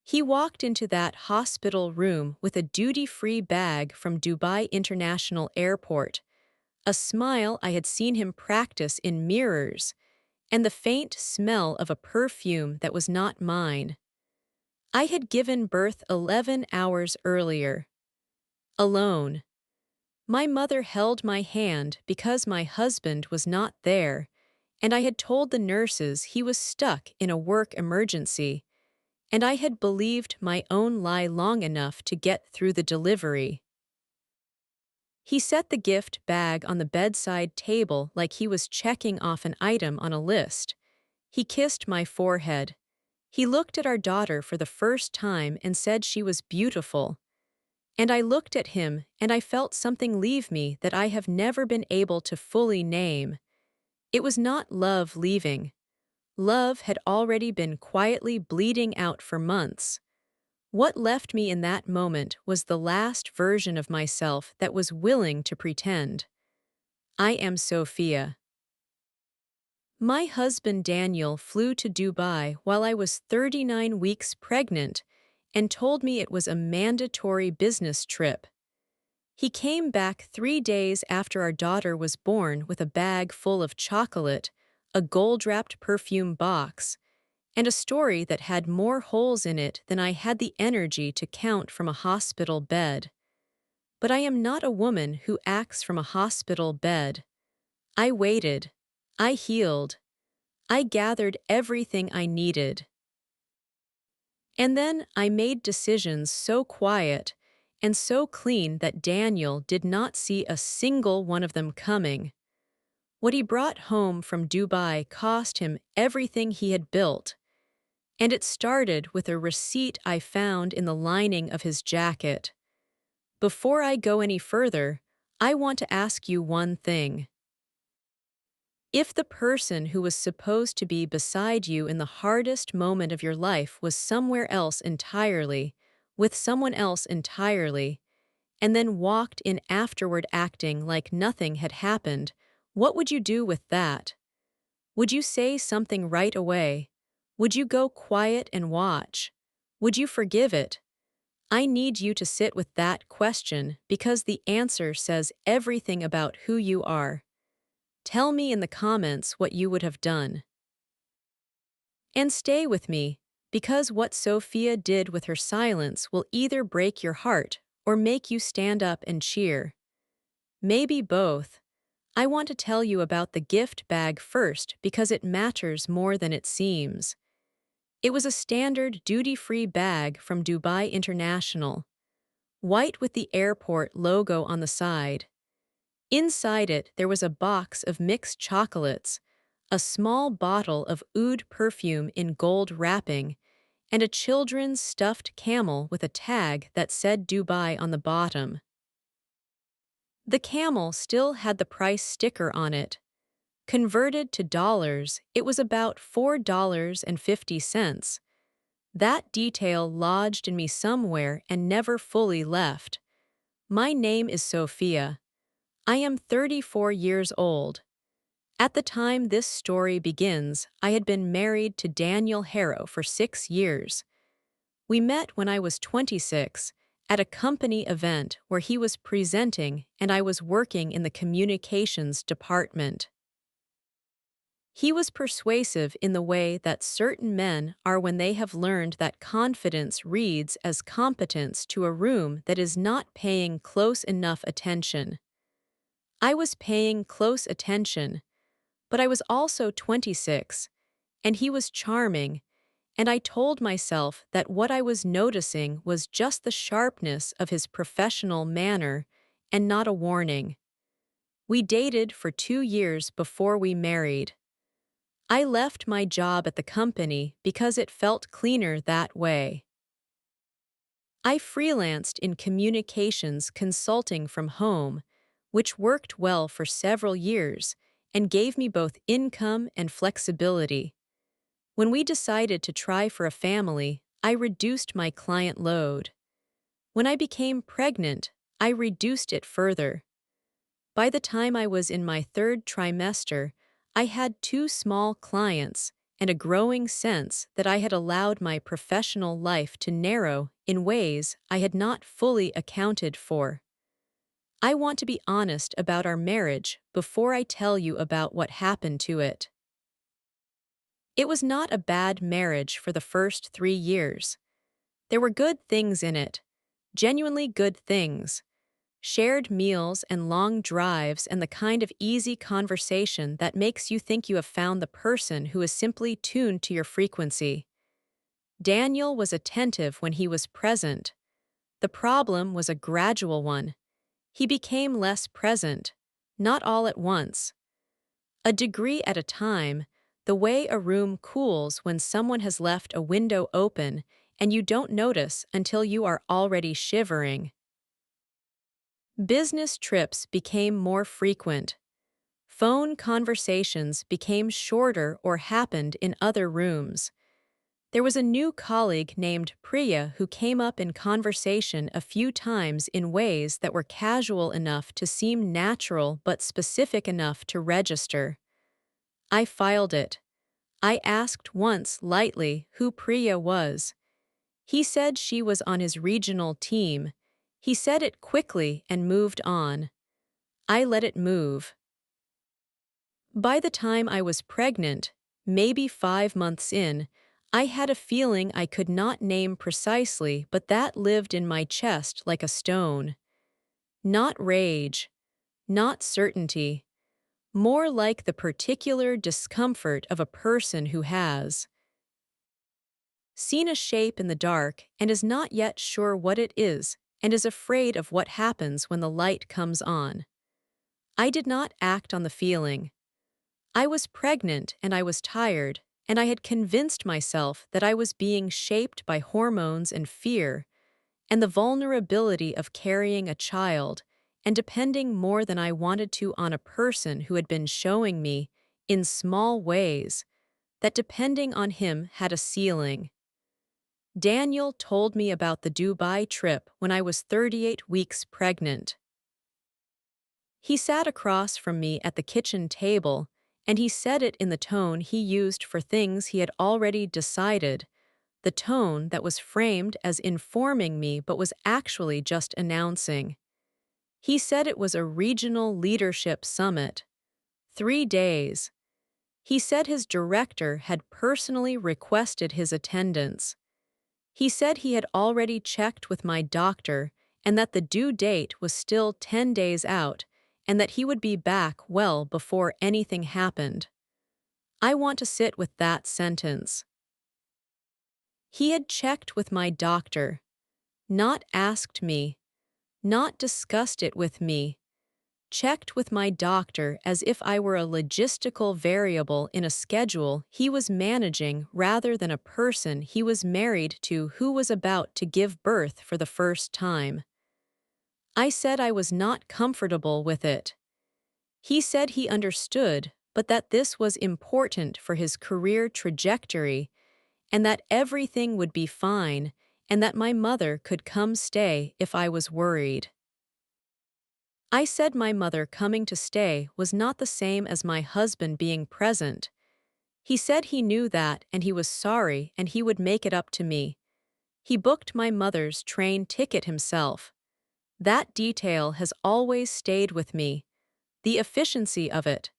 He walked into that hospital room with a duty-free bag from Dubai International Airport, a smile I had seen him practice in mirrors, and the faint smell of a perfume that was not mine. I had given birth 11 hours earlier. Alone. My mother held my hand because my husband was not there, and I had told the nurses he was stuck in a work emergency, and I had believed my own lie long enough to get through the delivery. He set the gift bag on the bedside table like he was checking off an item on a list. He kissed my forehead. He looked at our daughter for the first time and said she was beautiful. And I looked at him and I felt something leave me that I have never been able to fully name. It was not love leaving. Love had already been quietly bleeding out for months. What left me in that moment was the last version of myself that was willing to pretend. I am Sofia. My husband Daniel flew to Dubai while I was 39 weeks pregnant and told me it was a mandatory business trip. He came back 3 days after our daughter was born with a bag full of chocolate, a gold-wrapped perfume box, and a story that had more holes in it than I had the energy to count from a hospital bed. But I am not a woman who acts from a hospital bed. I waited. I healed. I gathered everything I needed. And then I made decisions so quiet and so clean that Daniel did not see a single one of them coming. What he brought home from Dubai cost him everything he had built, and it started with a receipt I found in the lining of his jacket. Before I go any further, I want to ask you one thing. If the person who was supposed to be beside you in the hardest moment of your life was somewhere else entirely, with someone else entirely, and then walked in afterward acting like nothing had happened, what would you do with that? Would you say something right away? Would you go quiet and watch? Would you forgive it? I need you to sit with that question because the answer says everything about who you are. Tell me in the comments what you would have done. And stay with me, because what Sophia did with her silence will either break your heart or make you stand up and cheer. Maybe both. I want to tell you about the gift bag first because it matters more than it seems. It was a standard duty-free bag from Dubai International, white with the airport logo on the side. Inside it, there was a box of mixed chocolates, a small bottle of oud perfume in gold wrapping, and a children's stuffed camel with a tag that said Dubai on the bottom. The camel still had the price sticker on it. Converted to dollars, it was about $4.50. That detail lodged in me somewhere and never fully left. My name is Sofia. I am 34 years old. At the time this story begins, I had been married to Daniel Harrow for 6 years. We met when I was 26, at a company event where he was presenting and I was working in the communications department. He was persuasive in the way that certain men are when they have learned that confidence reads as competence to a room that is not paying close enough attention. I was paying close attention, but I was also 26, and he was charming, and I told myself that what I was noticing was just the sharpness of his professional manner and not a warning. We dated for 2 years before we married. I left my job at the company because it felt cleaner that way. I freelanced in communications consulting from home, which worked well for several years and gave me both income and flexibility. When we decided to try for a family, I reduced my client load. When I became pregnant, I reduced it further. By the time I was in my 3rd trimester, I had 2 small clients, and a growing sense that I had allowed my professional life to narrow in ways I had not fully accounted for. I want to be honest about our marriage before I tell you about what happened to it. It was not a bad marriage for the first 3 years. There were good things in it, genuinely good things. Shared meals and long drives and the kind of easy conversation that makes you think you have found the person who is simply tuned to your frequency. Daniel was attentive when he was present. The problem was a gradual one. He became less present, not all at once. A degree at a time, the way a room cools when someone has left a window open and you don't notice until you are already shivering. Business trips became more frequent. Phone conversations became shorter or happened in other rooms. There was a new colleague named Priya who came up in conversation a few times in ways that were casual enough to seem natural but specific enough to register. I filed it. I asked once lightly who Priya was. He said she was on his regional team. He said it quickly and moved on. I let it move. By the time I was pregnant, maybe 5 months in, I had a feeling I could not name precisely, but that lived in my chest like a stone. Not rage, not certainty, more like the particular discomfort of a person who has seen a shape in the dark and is not yet sure what it is and is afraid of what happens when the light comes on. I did not act on the feeling. I was pregnant and I was tired, and I had convinced myself that I was being shaped by hormones and fear, and the vulnerability of carrying a child, and depending more than I wanted to on a person who had been showing me, in small ways, that depending on him had a ceiling. Daniel told me about the Dubai trip when I was 38 weeks pregnant. He sat across from me at the kitchen table, and he said it in the tone he used for things he had already decided, the tone that was framed as informing me but was actually just announcing. He said it was a regional leadership summit. 3 days. He said his director had personally requested his attendance. He said he had already checked with my doctor and that the due date was still 10 days out and that he would be back well before anything happened. I want to sit with that sentence. He had checked with my doctor, not asked me, not discussed it with me, checked with my doctor as if I were a logistical variable in a schedule he was managing rather than a person he was married to who was about to give birth for the first time. I said I was not comfortable with it. He said he understood, but that this was important for his career trajectory, and that everything would be fine, and that my mother could come stay if I was worried. I said my mother coming to stay was not the same as my husband being present. He said he knew that and he was sorry and he would make it up to me. He booked my mother's train ticket himself. That detail has always stayed with me. The efficiency of it.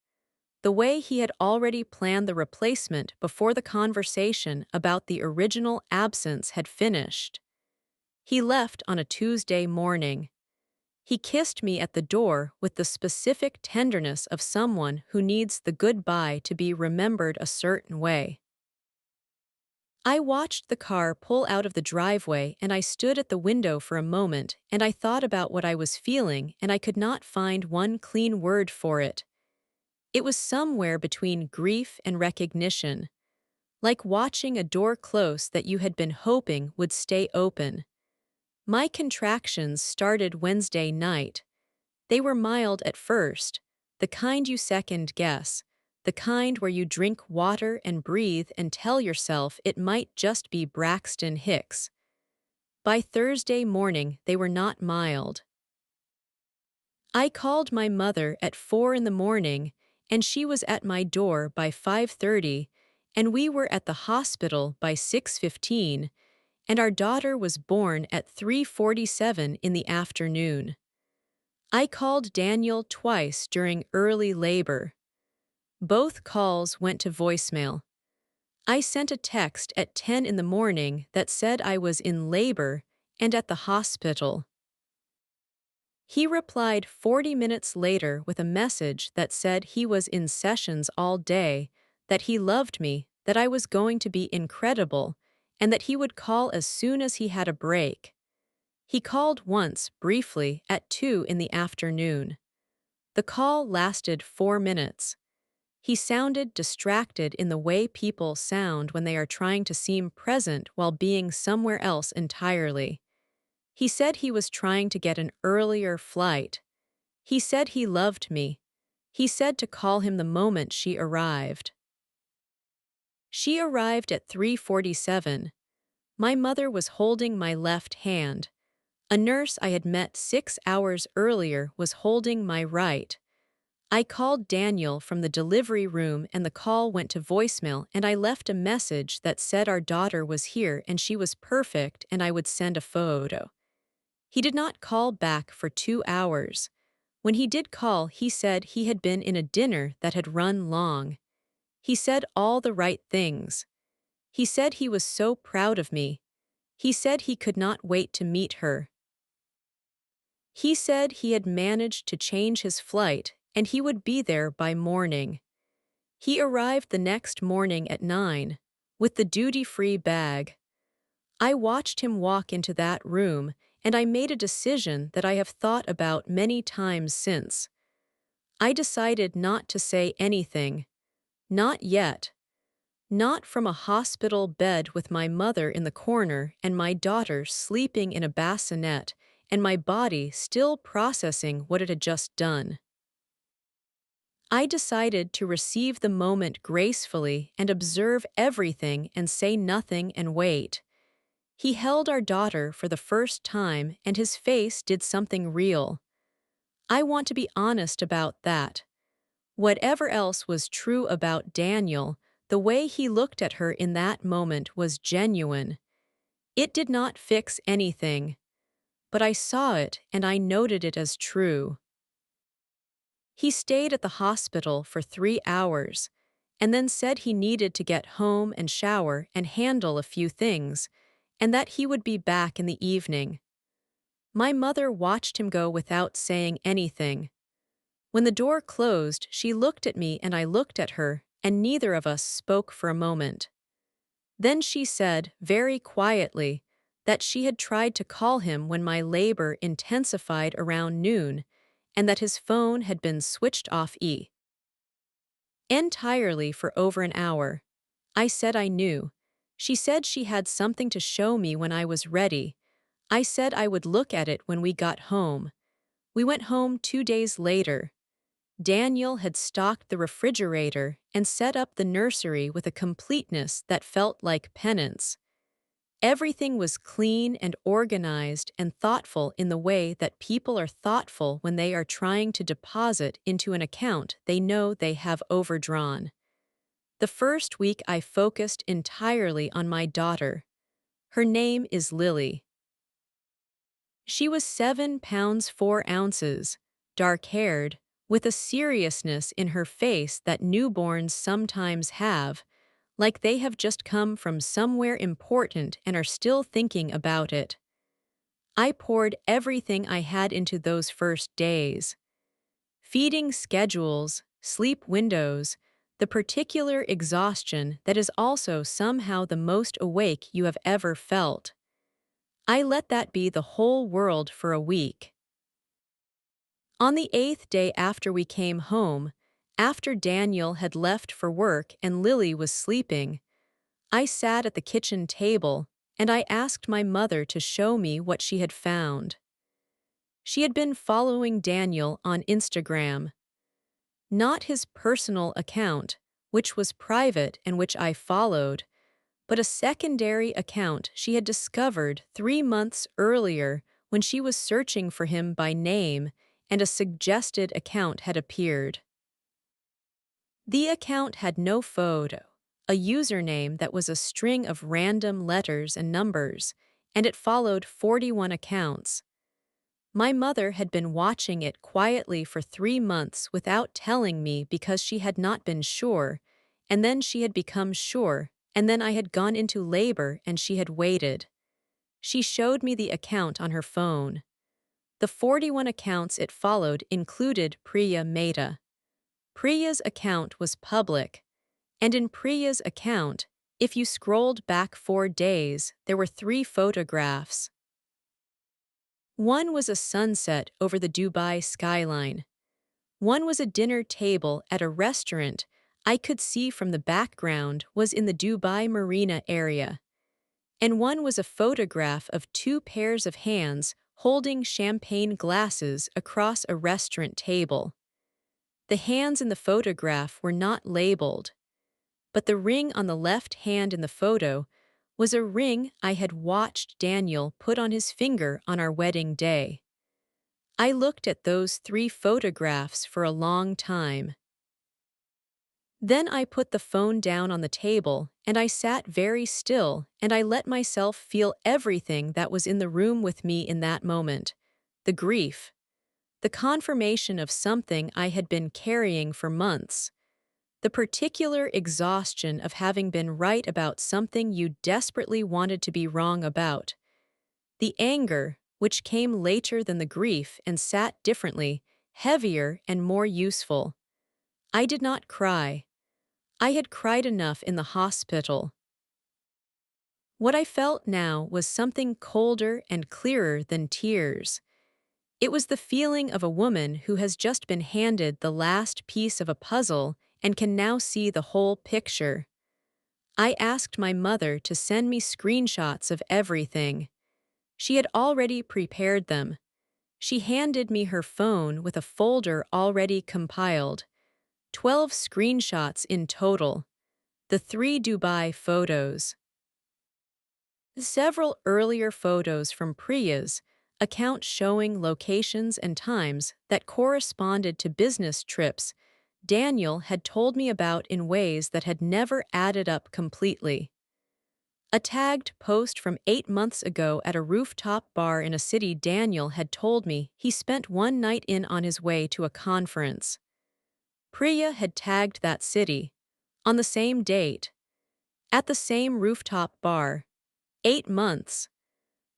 The way he had already planned the replacement before the conversation about the original absence had finished. He left on a Tuesday morning. He kissed me at the door with the specific tenderness of someone who needs the goodbye to be remembered a certain way. I watched the car pull out of the driveway and I stood at the window for a moment and I thought about what I was feeling and I could not find one clean word for it. It was somewhere between grief and recognition, like watching a door close that you had been hoping would stay open. My contractions started Wednesday night. They were mild at first, the kind you second guess, the kind where you drink water and breathe and tell yourself it might just be Braxton Hicks. By Thursday morning, they were not mild. I called my mother at 4 in the morning, and she was at my door by 5:30, and we were at the hospital by 6:15, and our daughter was born at 3:47 in the afternoon. I called Daniel twice during early labor. Both calls went to voicemail. I sent a text at 10 in the morning that said I was in labor and at the hospital. He replied 40 minutes later with a message that said he was in sessions all day, that he loved me, that I was going to be incredible, and that he would call as soon as he had a break. He called once, briefly, at 2 in the afternoon. The call lasted 4 minutes. He sounded distracted in the way people sound when they are trying to seem present while being somewhere else entirely. He said he was trying to get an earlier flight. He said he loved me. He said to call him the moment she arrived. She arrived at 3:47. My mother was holding my left hand. A nurse I had met 6 hours earlier was holding my right. I called Daniel from the delivery room and the call went to voicemail, and I left a message that said our daughter was here and she was perfect and I would send a photo. He did not call back for 2 hours. When he did call, he said he had been in a dinner that had run long. He said all the right things. He said he was so proud of me. He said he could not wait to meet her. He said he had managed to change his flight and he would be there by morning. He arrived the next morning at 9, with the duty-free bag. I watched him walk into that room, and I made a decision that I have thought about many times since. I decided not to say anything. Not yet. Not from a hospital bed with my mother in the corner and my daughter sleeping in a bassinet and my body still processing what it had just done. I decided to receive the moment gracefully and observe everything and say nothing and wait. He held our daughter for the first time and his face did something real. I want to be honest about that. Whatever else was true about Daniel, the way he looked at her in that moment was genuine. It did not fix anything, but I saw it and I noted it as true. He stayed at the hospital for 3 hours, and then said he needed to get home and shower and handle a few things, and that he would be back in the evening. My mother watched him go without saying anything. When the door closed, she looked at me and I looked at her, and neither of us spoke for a moment. Then she said, very quietly, that she had tried to call him when my labor intensified around noon, and that his phone had been switched off entirely for over an hour. I said I knew. She said she had something to show me when I was ready. I said I would look at it when we got home. We went home 2 days later. Daniel had stocked the refrigerator and set up the nursery with a completeness that felt like penance. Everything was clean and organized and thoughtful in the way that people are thoughtful when they are trying to deposit into an account they know they have overdrawn. The first week I focused entirely on my daughter. Her name is Lily. She was 7 pounds 4 ounces, dark-haired, with a seriousness in her face that newborns sometimes have, like they have just come from somewhere important and are still thinking about it. I poured everything I had into those first days. Feeding schedules, sleep windows, the particular exhaustion that is also somehow the most awake you have ever felt. I let that be the whole world for a week. On the 8th day after we came home, after Daniel had left for work and Lily was sleeping, I sat at the kitchen table and I asked my mother to show me what she had found. She had been following Daniel on Instagram. Not his personal account, which was private and which I followed, but a secondary account she had discovered 3 months earlier when she was searching for him by name and a suggested account had appeared. The account had no photo, a username that was a string of random letters and numbers, and it followed 41 accounts. My mother had been watching it quietly for 3 months without telling me because she had not been sure, and then she had become sure, and then I had gone into labor and she had waited. She showed me the account on her phone. The 41 accounts it followed included Priya Mehta. Priya's account was public, and in Priya's account, if you scrolled back 4 days, there were 3 photographs. One was a sunset over the Dubai skyline. One was a dinner table at a restaurant I could see from the background was in the Dubai Marina area. And one was a photograph of 2 pairs of hands holding champagne glasses across a restaurant table. The hands in the photograph were not labeled, but the ring on the left hand in the photo was a ring I had watched Daniel put on his finger on our wedding day. I looked at those 3 photographs for a long time. Then I put the phone down on the table and I sat very still and I let myself feel everything that was in the room with me in that moment. The grief. The confirmation of something I had been carrying for months. The particular exhaustion of having been right about something you desperately wanted to be wrong about. The anger, which came later than the grief and sat differently, heavier and more useful. I did not cry. I had cried enough in the hospital. What I felt now was something colder and clearer than tears. It was the feeling of a woman who has just been handed the last piece of a puzzle and can now see the whole picture. I asked my mother to send me screenshots of everything. She had already prepared them. She handed me her phone with a folder already compiled. 12 screenshots in total. The 3 Dubai photos. Several earlier photos from Priya's account showing locations and times that corresponded to business trips Daniel had told me about in ways that had never added up completely. A tagged post from 8 months ago at a rooftop bar in a city Daniel had told me he spent one night in on his way to a conference. Priya had tagged that city, on the same date, at the same rooftop bar, 8 months.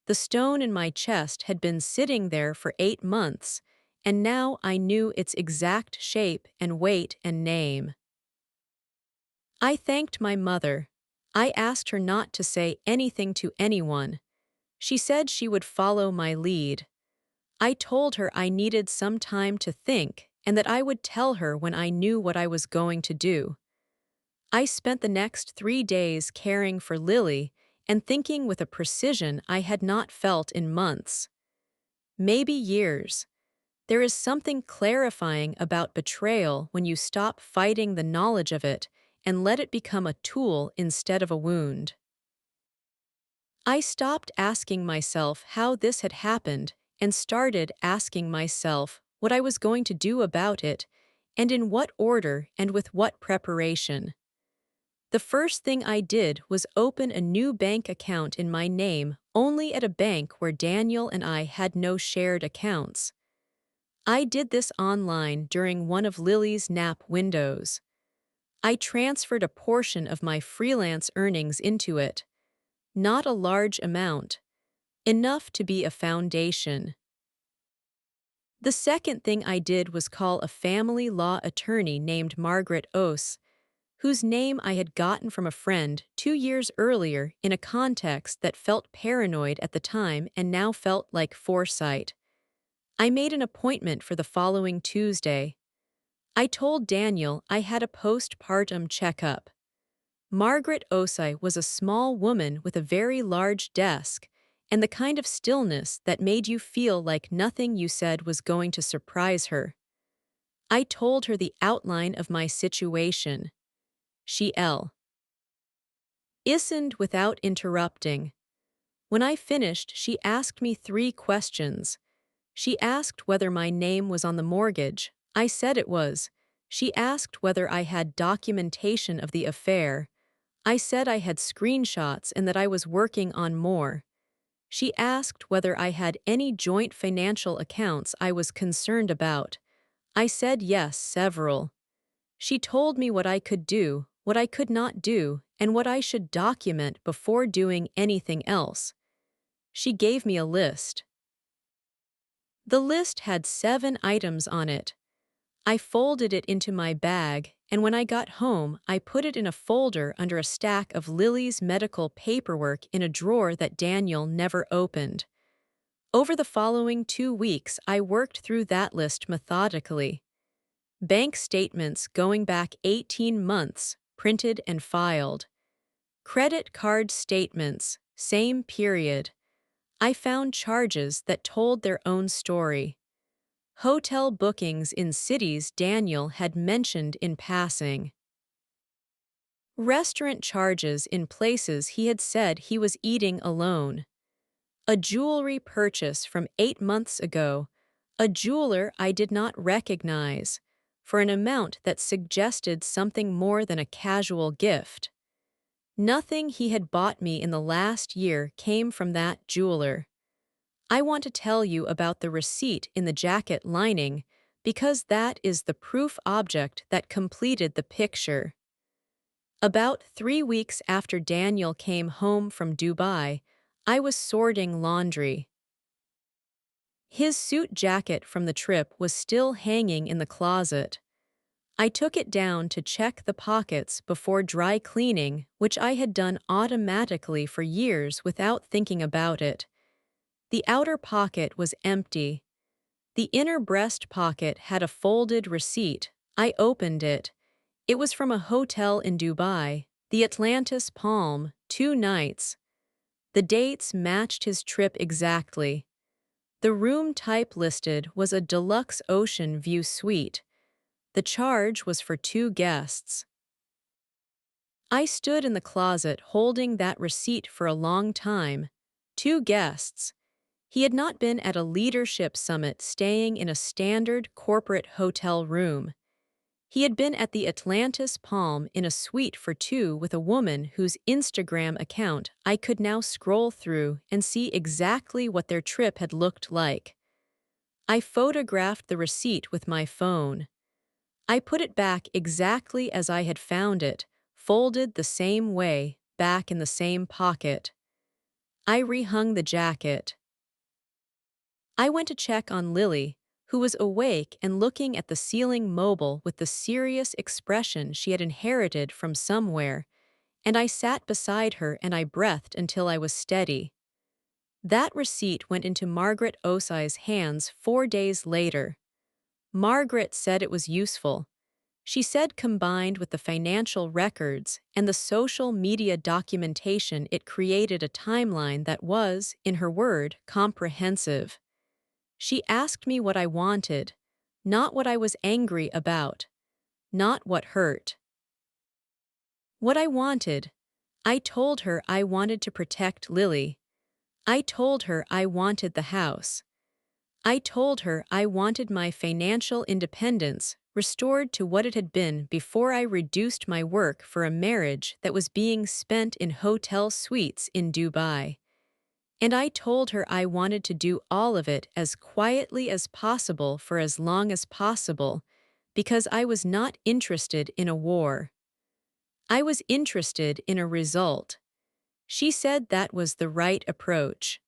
The stone in my chest had been sitting there for 8 months, and now I knew its exact shape and weight and name. I thanked my mother. I asked her not to say anything to anyone. She said she would follow my lead. I told her I needed some time to think and that I would tell her when I knew what I was going to do. I spent the next 3 days caring for Lily and thinking with a precision I had not felt in months. Maybe years. There is something clarifying about betrayal when you stop fighting the knowledge of it and let it become a tool instead of a wound. I stopped asking myself how this had happened and started asking myself what I was going to do about it and in what order and with what preparation. The first thing I did was open a new bank account in my name only at a bank where Daniel and I had no shared accounts. I did this online during one of Lily's nap windows. I transferred a portion of my freelance earnings into it. Not a large amount. Enough to be a foundation. The second thing I did was call a family law attorney named Margaret Ose, whose name I had gotten from a friend 2 years earlier in a context that felt paranoid at the time and now felt like foresight. I made an appointment for the following Tuesday. I told Daniel I had a postpartum checkup. Margaret Osei was a small woman with a very large desk and the kind of stillness that made you feel like nothing you said was going to surprise her. I told her the outline of my situation. She listened without interrupting. When I finished, she asked me 3 questions. She asked whether my name was on the mortgage. I said it was. She asked whether I had documentation of the affair. I said I had screenshots and that I was working on more. She asked whether I had any joint financial accounts I was concerned about. I said yes, several. She told me what I could do, what I could not do, and what I should document before doing anything else. She gave me a list. The list had 7 items on it. I folded it into my bag, and when I got home, I put it in a folder under a stack of Lily's medical paperwork in a drawer that Daniel never opened. Over the following 2 weeks, I worked through that list methodically. Bank statements going back 18 months, printed and filed. Credit card statements, same period. I found charges that told their own story. Hotel bookings in cities Daniel had mentioned in passing. Restaurant charges in places he had said he was eating alone. A jewelry purchase from 8 months ago, a jeweler I did not recognize, for an amount that suggested something more than a casual gift. Nothing he had bought me in the last year came from that jeweler. I want to tell you about the receipt in the jacket lining because that is the proof object that completed the picture. About 3 weeks after Daniel came home from Dubai, I was sorting laundry. His suit jacket from the trip was still hanging in the closet. I took it down to check the pockets before dry cleaning, which I had done automatically for years without thinking about it. The outer pocket was empty. The inner breast pocket had a folded receipt. I opened it. It was from a hotel in Dubai, the Atlantis Palm, 2 nights. The dates matched his trip exactly. The room type listed was a deluxe ocean view suite. The charge was for 2 guests. I stood in the closet holding that receipt for a long time. 2 guests. He had not been at a leadership summit staying in a standard corporate hotel room. He had been at the Atlantis Palm in a suite for 2 with a woman whose Instagram account I could now scroll through and see exactly what their trip had looked like. I photographed the receipt with my phone. I put it back exactly as I had found it, folded the same way, back in the same pocket. I rehung the jacket. I went to check on Lily, who was awake and looking at the ceiling mobile with the serious expression she had inherited from somewhere, and I sat beside her and I breathed until I was steady. That receipt went into Margaret Osai's hands 4 days later. Margaret said it was useful. She said combined with the financial records and the social media documentation it created a timeline that was, in her word, comprehensive. She asked me what I wanted, not what I was angry about, not what hurt. What I wanted. I told her I wanted to protect Lily. I told her I wanted the house. I told her I wanted my financial independence restored to what it had been before I reduced my work for a marriage that was being spent in hotel suites in Dubai. And I told her I wanted to do all of it as quietly as possible for as long as possible, because I was not interested in a war. I was interested in a result. She said that was the right approach.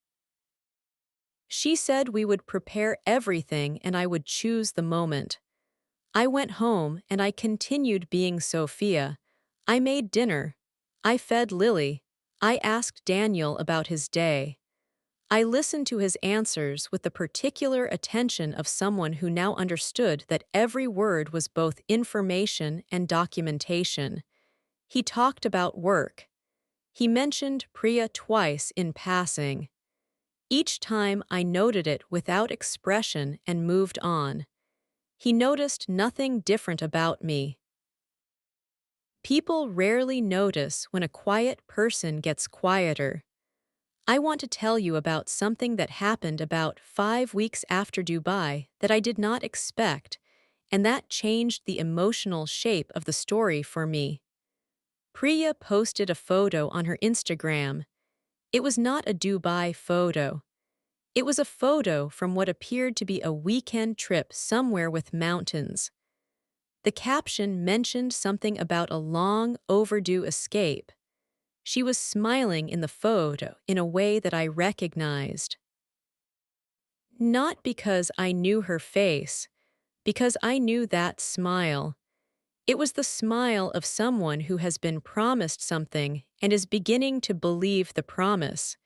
She said we would prepare everything and I would choose the moment. I went home and I continued being Sofia. I made dinner. I fed Lily. I asked Daniel about his day. I listened to his answers with the particular attention of someone who now understood that every word was both information and documentation. He talked about work. He mentioned Priya twice in passing. Each time I noted it without expression and moved on. He noticed nothing different about me. People rarely notice when a quiet person gets quieter. I want to tell you about something that happened about 5 weeks after Dubai that I did not expect, and that changed the emotional shape of the story for me. Priya posted a photo on her Instagram. It was not a Dubai photo. It was a photo from what appeared to be a weekend trip somewhere with mountains. The caption mentioned something about a long overdue escape. She was smiling in the photo in a way that I recognized. Not because I knew her face, because I knew that smile. It was the smile of someone who has been promised something and is beginning to believe the promise.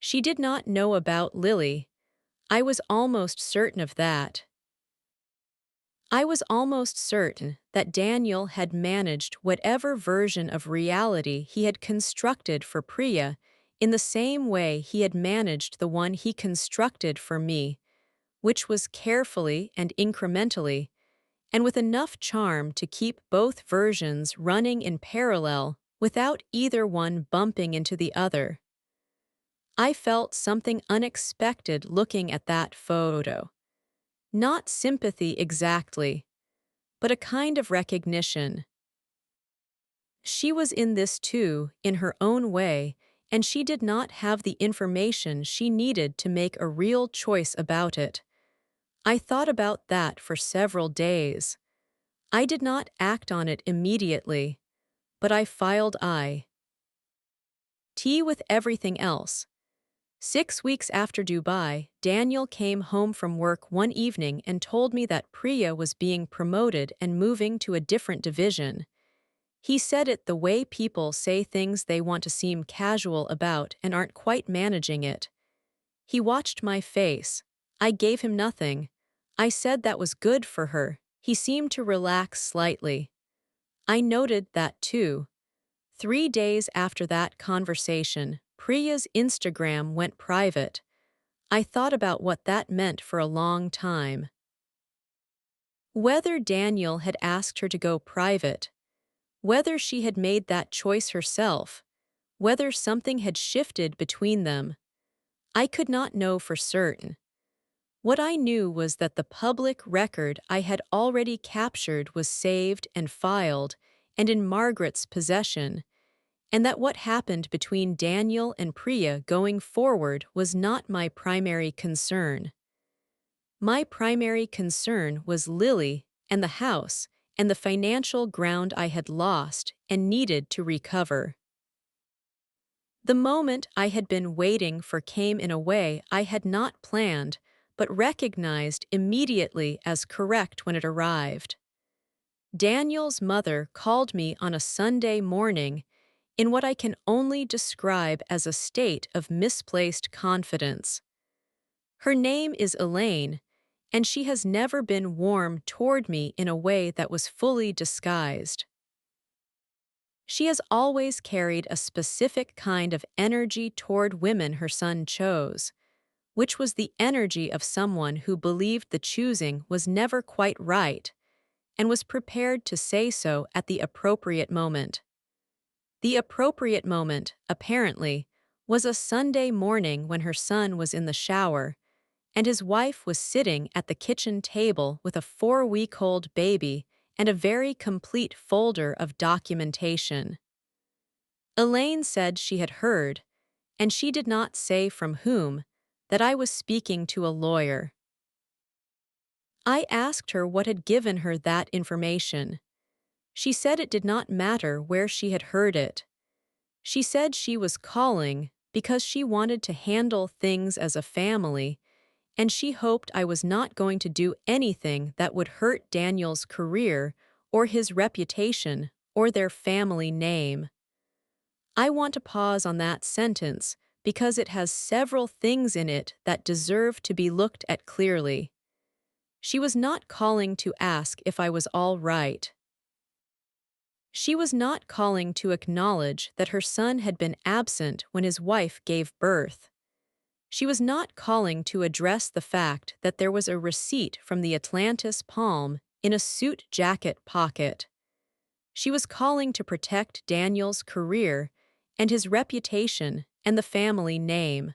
She did not know about Lily. I was almost certain of that. I was almost certain that Daniel had managed whatever version of reality he had constructed for Priya in the same way he had managed the one he constructed for me, which was carefully and incrementally, and with enough charm to keep both versions running in parallel without either one bumping into the other. I felt something unexpected looking at that photo. Not sympathy exactly, but a kind of recognition. She was in this too, in her own way, and she did not have the information she needed to make a real choice about it. I thought about that for several days. I did not act on it immediately, but I filed tea with everything else. 6 weeks after Dubai, Daniel came home from work one evening and told me that Priya was being promoted and moving to a different division. He said it the way people say things they want to seem casual about and aren't quite managing it. He watched my face. I gave him nothing. I said that was good for her. He seemed to relax slightly. I noted that too. 3 days after that conversation, Priya's Instagram went private. I thought about what that meant for a long time. Whether Daniel had asked her to go private, whether she had made that choice herself, whether something had shifted between them, I could not know for certain. What I knew was that the public record I had already captured was saved and filed and in Margaret's possession, and that what happened between Daniel and Priya going forward was not my primary concern. My primary concern was Lily and the house and the financial ground I had lost and needed to recover. The moment I had been waiting for came in a way I had not planned, but recognized immediately as correct when it arrived. Daniel's mother called me on a Sunday morning in what I can only describe as a state of misplaced confidence. Her name is Elaine, and she has never been warm toward me in a way that was fully disguised. She has always carried a specific kind of energy toward women her son chose, which was the energy of someone who believed the choosing was never quite right and was prepared to say so at the appropriate moment. The appropriate moment, apparently, was a Sunday morning when her son was in the shower, and his wife was sitting at the kitchen table with a 4-week-old baby and a very complete folder of documentation. Elaine said she had heard, and she did not say from whom, that I was speaking to a lawyer. I asked her what had given her that information. She said it did not matter where she had heard it. She said she was calling because she wanted to handle things as a family, and she hoped I was not going to do anything that would hurt Daniel's career or his reputation or their family name. I want to pause on that sentence because it has several things in it that deserve to be looked at clearly. She was not calling to ask if I was all right. She was not calling to acknowledge that her son had been absent when his wife gave birth. She was not calling to address the fact that there was a receipt from the Atlantis Palm in a suit jacket pocket. She was calling to protect Daniel's career and his reputation and the family name.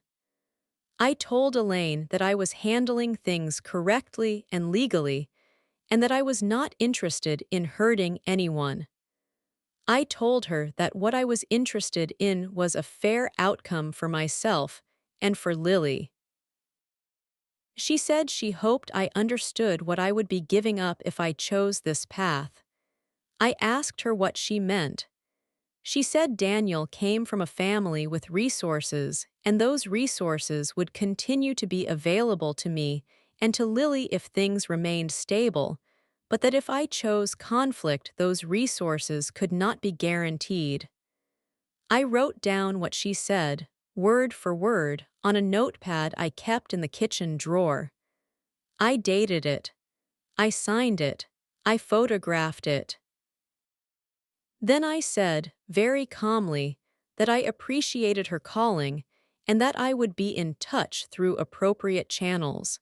I told Elaine that I was handling things correctly and legally, and that I was not interested in hurting anyone. I told her that what I was interested in was a fair outcome for myself and for Lily. She said she hoped I understood what I would be giving up if I chose this path. I asked her what she meant. She said Daniel came from a family with resources, and those resources would continue to be available to me and to Lily if things remained stable, but that if I chose conflict, those resources could not be guaranteed. I wrote down what she said, word for word, on a notepad I kept in the kitchen drawer. I dated it. I signed it. I photographed it. Then I said, very calmly, that I appreciated her calling and that I would be in touch through appropriate channels.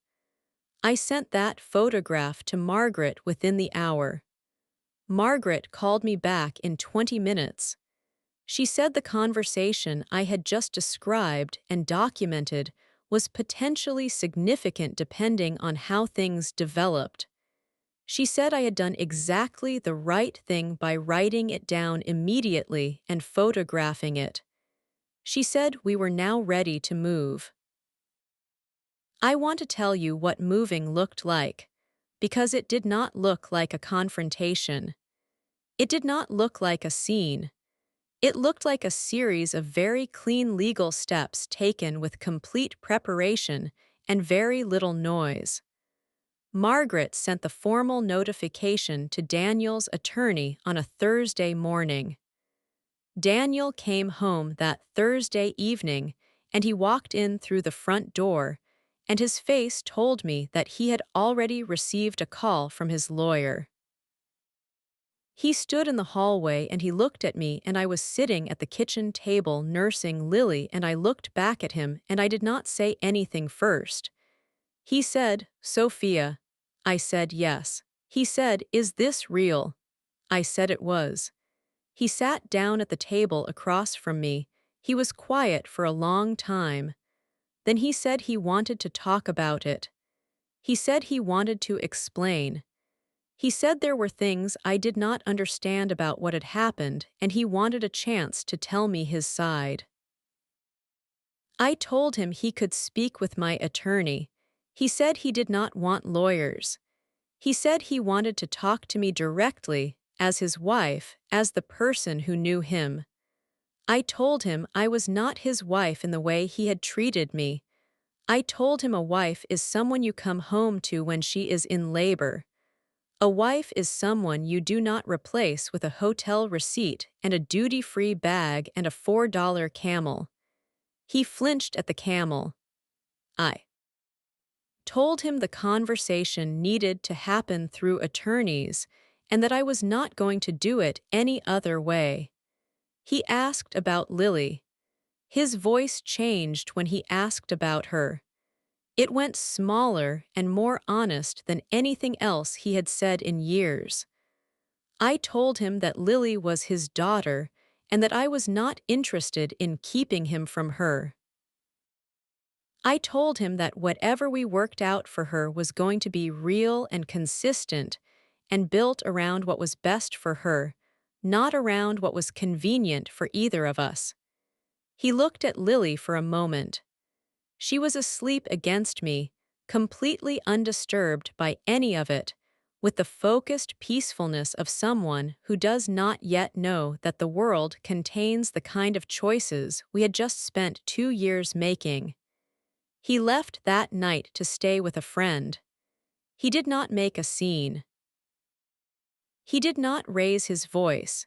I sent that photograph to Margaret within the hour. Margaret called me back in 20 minutes. She said the conversation I had just described and documented was potentially significant depending on how things developed. She said I had done exactly the right thing by writing it down immediately and photographing it. She said we were now ready to move. I want to tell you what moving looked like, because it did not look like a confrontation. It did not look like a scene. It looked like a series of very clean legal steps taken with complete preparation and very little noise. Margaret sent the formal notification to Daniel's attorney on a Thursday morning. Daniel came home that Thursday evening, and he walked in through the front door, and his face told me that he had already received a call from his lawyer. He stood in the hallway and he looked at me, and I was sitting at the kitchen table nursing Lily, and I looked back at him and I did not say anything first. He said, "Sophia." I said yes. He said, "Is this real?" I said it was. He sat down at the table across from me. He was quiet for a long time. Then he said he wanted to talk about it. He said he wanted to explain. He said there were things I did not understand about what had happened, and he wanted a chance to tell me his side. I told him he could speak with my attorney. He said he did not want lawyers. He said he wanted to talk to me directly, as his wife, as the person who knew him. I told him I was not his wife in the way he had treated me. I told him a wife is someone you come home to when she is in labor. A wife is someone you do not replace with a hotel receipt and a duty-free bag and a $4 camel. He flinched at the camel. I told him the conversation needed to happen through attorneys and that I was not going to do it any other way. He asked about Lily. His voice changed when he asked about her. It went smaller and more honest than anything else he had said in years. I told him that Lily was his daughter and that I was not interested in keeping him from her. I told him that whatever we worked out for her was going to be real and consistent and built around what was best for her, not around what was convenient for either of us. He looked at Lily for a moment. She was asleep against me, completely undisturbed by any of it, with the focused peacefulness of someone who does not yet know that the world contains the kind of choices we had just spent 2 years making. He left that night to stay with a friend. He did not make a scene. He did not raise his voice.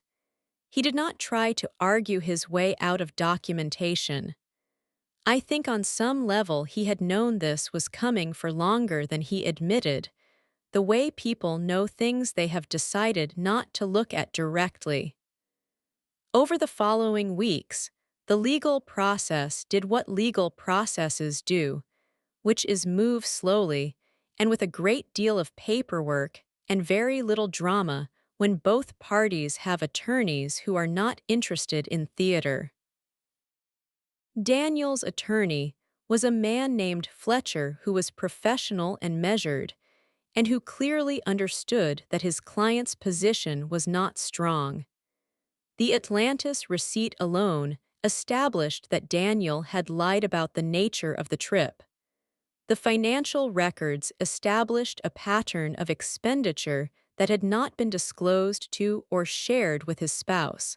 He did not try to argue his way out of documentation. I think on some level he had known this was coming for longer than he admitted, the way people know things they have decided not to look at directly. Over the following weeks, the legal process did what legal processes do, which is move slowly and with a great deal of paperwork and very little drama when both parties have attorneys who are not interested in theater. Daniel's attorney was a man named Fletcher who was professional and measured, and who clearly understood that his client's position was not strong. The Atlantis receipt alone established that Daniel had lied about the nature of the trip. The financial records established a pattern of expenditure that had not been disclosed to or shared with his spouse.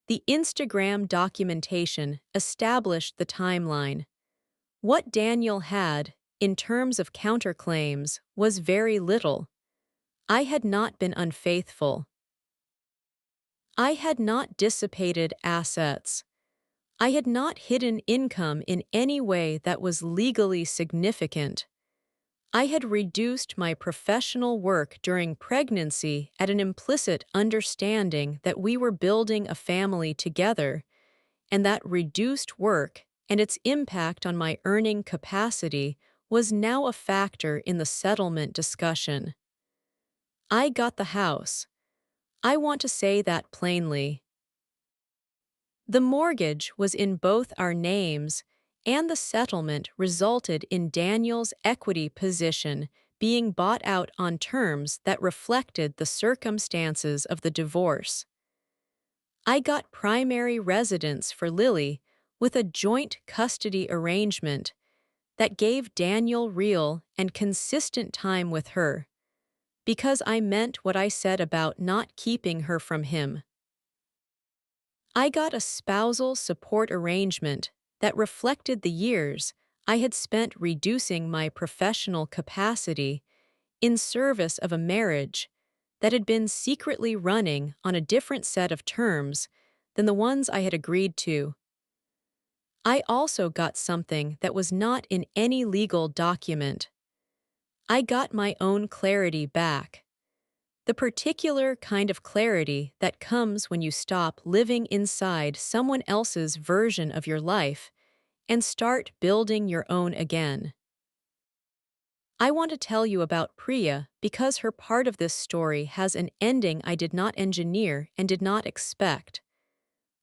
The Instagram documentation established the timeline. What Daniel had, in terms of counterclaims, was very little. I had not been unfaithful. I had not dissipated assets. I had not hidden income in any way that was legally significant. I had reduced my professional work during pregnancy at an implicit understanding that we were building a family together, and that reduced work and its impact on my earning capacity was now a factor in the settlement discussion. I got the house. I want to say that plainly. The mortgage was in both our names, and the settlement resulted in Daniel's equity position being bought out on terms that reflected the circumstances of the divorce. I got primary residence for Lily with a joint custody arrangement that gave Daniel real and consistent time with her, because I meant what I said about not keeping her from him. I got a spousal support arrangement that reflected the years I had spent reducing my professional capacity in service of a marriage that had been secretly running on a different set of terms than the ones I had agreed to. I also got something that was not in any legal document. I got my own clarity back. The particular kind of clarity that comes when you stop living inside someone else's version of your life and start building your own again. I want to tell you about Priya because her part of this story has an ending I did not engineer and did not expect.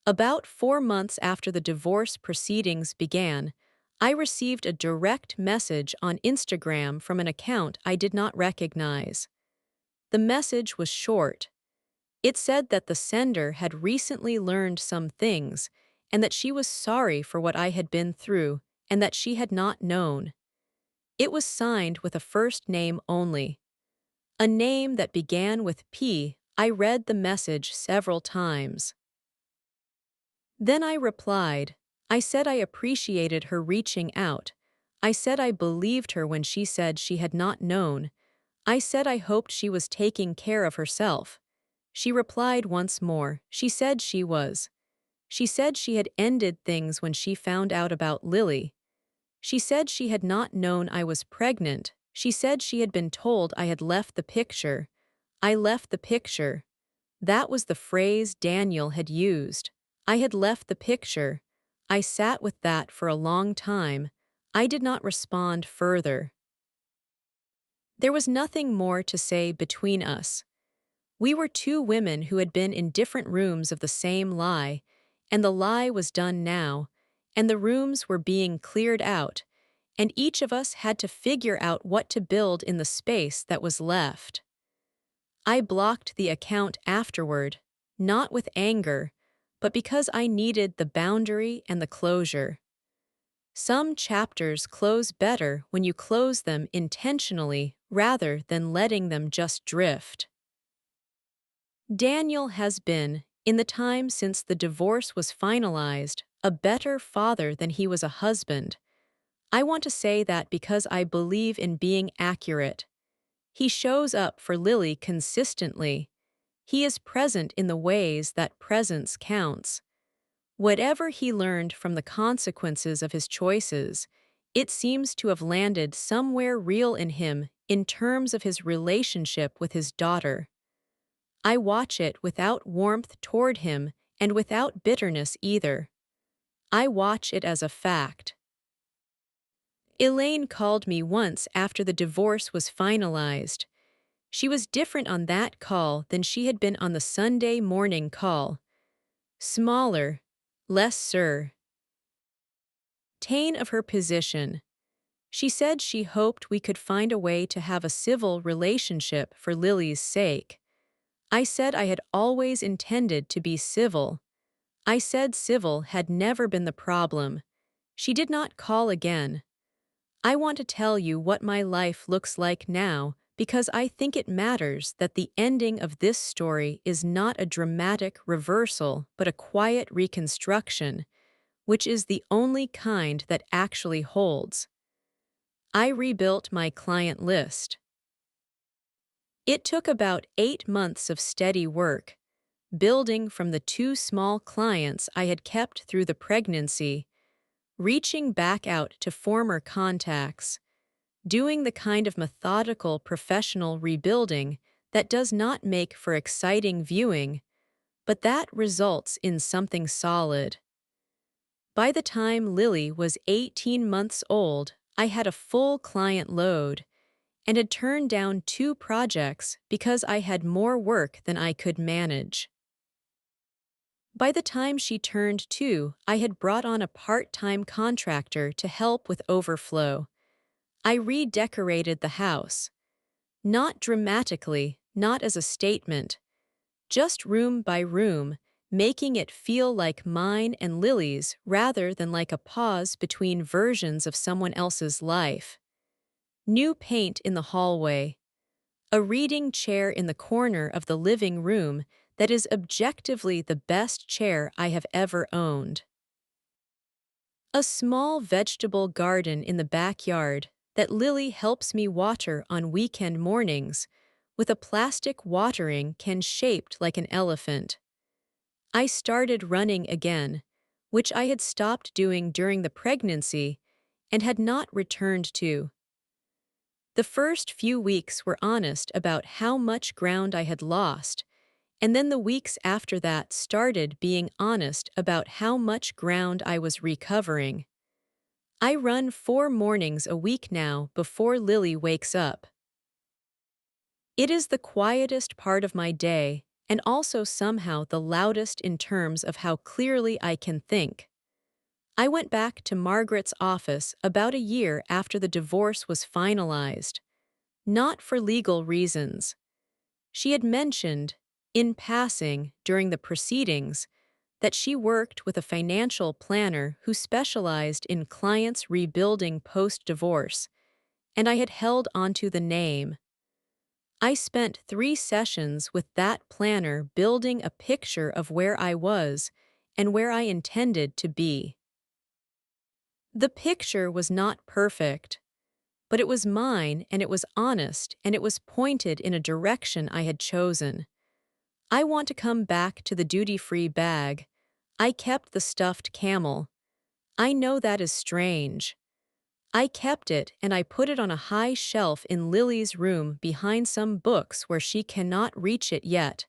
About 4 months after the divorce proceedings began, I received a direct message on Instagram from an account I did not recognize. The message was short. It said that the sender had recently learned some things and that she was sorry for what I had been through and that she had not known. It was signed with a first name only. A name that began with P. I read the message several times. Then I replied. I said I appreciated her reaching out. I said I believed her when she said she had not known. I said I hoped she was taking care of herself. She replied once more. She said she was. She said she had ended things when she found out about Lily. She said she had not known I was pregnant. She said she had been told I had left the picture. I left the picture. That was the phrase Daniel had used. I had left the picture. I sat with that for a long time. I did not respond further. There was nothing more to say between us. We were two women who had been in different rooms of the same lie, and the lie was done now, and the rooms were being cleared out, and each of us had to figure out what to build in the space that was left. I blocked the account afterward, not with anger, but because I needed the boundary and the closure. Some chapters close better when you close them intentionally rather than letting them just drift. Daniel has been, in the time since the divorce was finalized, a better father than he was a husband. I want to say that because I believe in being accurate. He shows up for Lily consistently. He is present in the ways that presence counts. Whatever he learned from the consequences of his choices, it seems to have landed somewhere real in him in terms of his relationship with his daughter. I watch it without warmth toward him and without bitterness either. I watch it as a fact. Elaine called me once after the divorce was finalized. She was different on that call than she had been on the Sunday morning call. Smaller, less certain of her position. She said she hoped we could find a way to have a civil relationship for Lily's sake. I said I had always intended to be civil. I said civil had never been the problem. She did not call again. I want to tell you what my life looks like now because I think it matters that the ending of this story is not a dramatic reversal but a quiet reconstruction, which is the only kind that actually holds. I rebuilt my client list. It took about 8 months of steady work, building from the 2 small clients I had kept through the pregnancy, reaching back out to former contacts, doing the kind of methodical professional rebuilding that does not make for exciting viewing, but that results in something solid. By the time Lily was 18 months old, I had a full client load and had turned down 2 projects because I had more work than I could manage. By the time she turned 2, I had brought on a part-time contractor to help with overflow. I redecorated the house. Not dramatically, not as a statement, just room by room, making it feel like mine and Lily's rather than like a pause between versions of someone else's life. New paint in the hallway. A reading chair in the corner of the living room that is objectively the best chair I have ever owned. A small vegetable garden in the backyard that Lily helps me water on weekend mornings with a plastic watering can shaped like an elephant. I started running again, which I had stopped doing during the pregnancy and had not returned to. The first few weeks were honest about how much ground I had lost, and then the weeks after that started being honest about how much ground I was recovering. I run 4 mornings a week now before Lily wakes up. It is the quietest part of my day and also somehow the loudest in terms of how clearly I can think. I went back to Margaret's office about a year after the divorce was finalized, not for legal reasons. She had mentioned, in passing during the proceedings, that she worked with a financial planner who specialized in clients rebuilding post-divorce, and I had held onto the name. I spent 3 sessions with that planner building a picture of where I was and where I intended to be. The picture was not perfect, but it was mine and it was honest and it was pointed in a direction I had chosen. I want to come back to the duty-free bag. I kept the stuffed camel. I know that is strange. I kept it and I put it on a high shelf in Lily's room behind some books where she cannot reach it yet,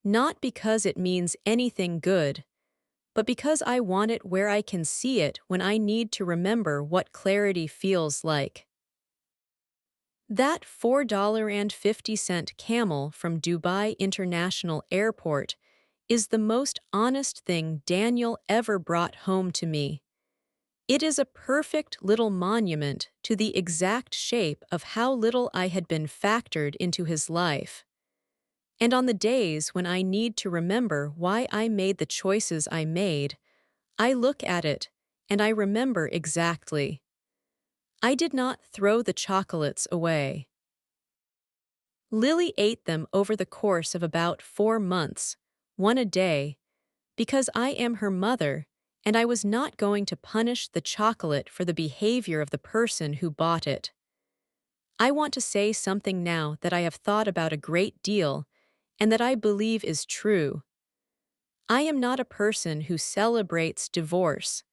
not because it means anything good, but because I want it where I can see it when I need to remember what clarity feels like. That $4.50 camel from Dubai International Airport is the most honest thing Daniel ever brought home to me. It is a perfect little monument to the exact shape of how little I had been factored into his life. And on the days when I need to remember why I made the choices I made, I look at it and I remember exactly. I did not throw the chocolates away. Lily ate them over the course of about 4 months, one a day, because I am her mother and I was not going to punish the chocolate for the behavior of the person who bought it. I want to say something now that I have thought about a great deal and that I believe is true. I am not a person who celebrates divorce.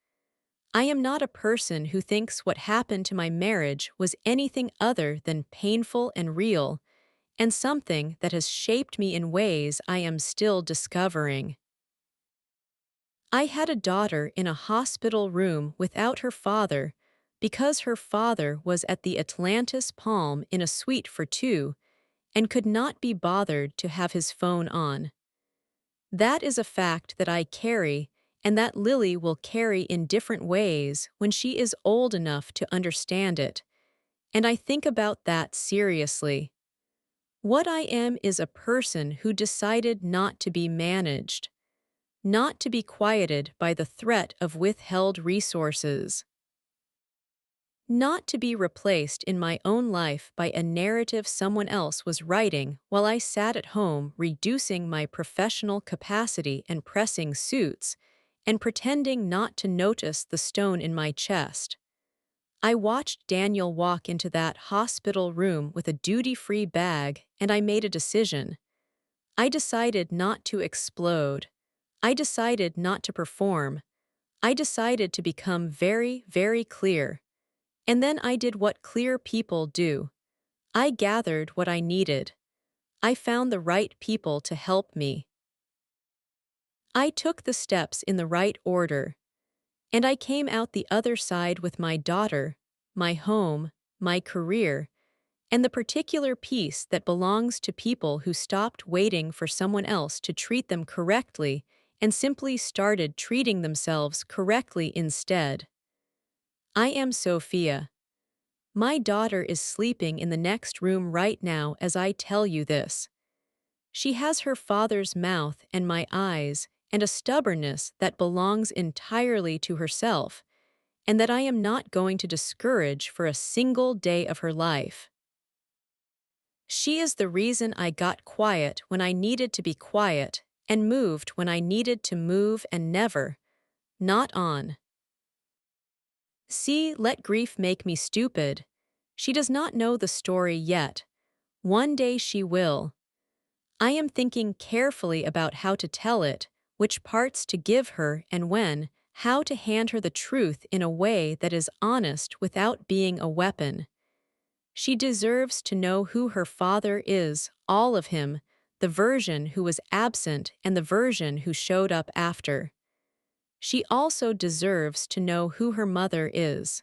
I am not a person who thinks what happened to my marriage was anything other than painful and real, and something that has shaped me in ways I am still discovering. I had a daughter in a hospital room without her father because her father was at the Atlantis Palm in a suite for 2 and could not be bothered to have his phone on. That is a fact that I carry and that Lily will carry in different ways when she is old enough to understand it, and I think about that seriously. What I am is a person who decided not to be managed, not to be quieted by the threat of withheld resources, not to be replaced in my own life by a narrative someone else was writing while I sat at home reducing my professional capacity and pressing suits and pretending not to notice the stone in my chest. I watched Daniel walk into that hospital room with a duty-free bag, and I made a decision. I decided not to explode. I decided not to perform. I decided to become very, very clear. And then I did what clear people do. I gathered what I needed. I found the right people to help me. I took the steps in the right order. And I came out the other side with my daughter, my home, my career, and the particular peace that belongs to people who stopped waiting for someone else to treat them correctly and simply started treating themselves correctly instead. I am Sofia. My daughter is sleeping in the next room right now as I tell you this. She has her father's mouth and my eyes and a stubbornness that belongs entirely to herself, and that I am not going to discourage for a single day of her life. She is the reason I got quiet when I needed to be quiet and moved when I needed to move and never, not on. See, let grief make me stupid. She does not know the story yet. One day she will. I am thinking carefully about how to tell it, which parts to give her and when, how to hand her the truth in a way that is honest without being a weapon. She deserves to know who her father is, all of him, the version who was absent and the version who showed up after. She also deserves to know who her mother is.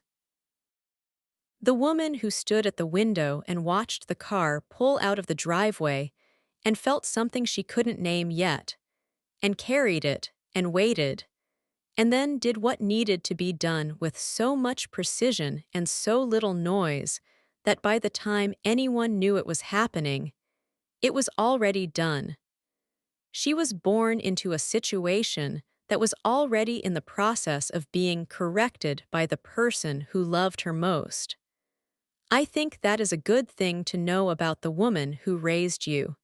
The woman who stood at the window and watched the car pull out of the driveway and felt something she couldn't name yet, and carried it, and waited, and then did what needed to be done with so much precision and so little noise that by the time anyone knew it was happening, it was already done. She was born into a situation that was already in the process of being corrected by the person who loved her most. I think that is a good thing to know about the woman who raised you.